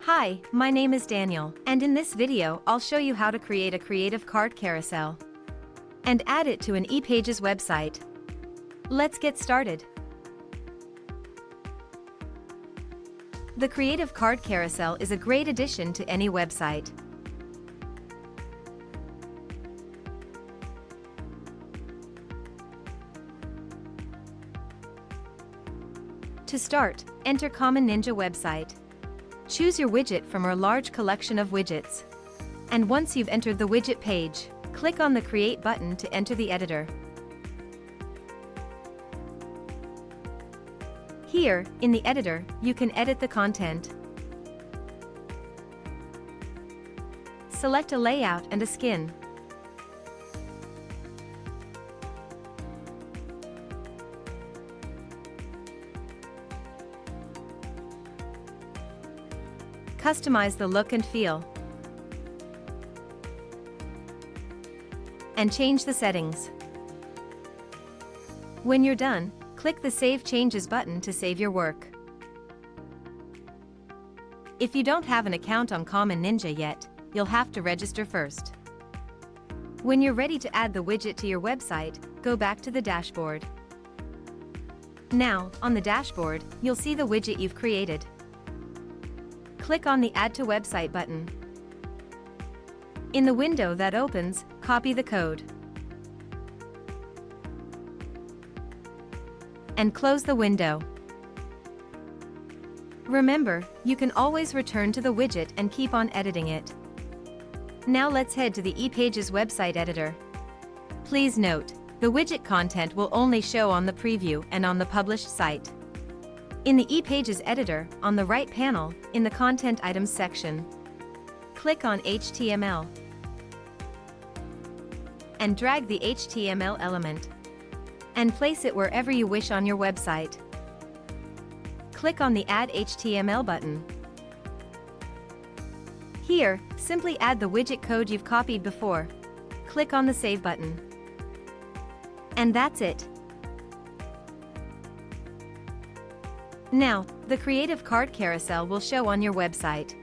Hi, my name is Daniel, and in this video I'll show you how to create a Creative Card Carousel and add it to an ePages website. Let's get started. The Creative Card Carousel is a great addition to any website. To start, enter Common Ninja website. Choose your widget from our large collection of widgets. And once you've entered the widget page, click on the Create button to enter the editor. Here, in the editor, you can edit the content. Select a layout and a skin. Customize the look and feel. And change the settings. When you're done, click the Save Changes button to save your work. If you don't have an account on Common Ninja yet, you'll have to register first. When you're ready to add the widget to your website, go back to the dashboard. Now, on the dashboard, you'll see the widget you've created. Click on the Add to Website button. In the window that opens, copy the code and close the window. Remember, you can always return to the widget and keep on editing it. Now let's head to the ePages website editor. Please note, the widget content will only show on the preview and on the published site. In the ePages editor, on the right panel, in the Content Items section, click on HTML and drag the HTML element and place it wherever you wish on your website. Click on the Add HTML button. Here, simply add the widget code you've copied before. Click on the Save button. And that's it. Now, the Creative Card Carousel will show on your website.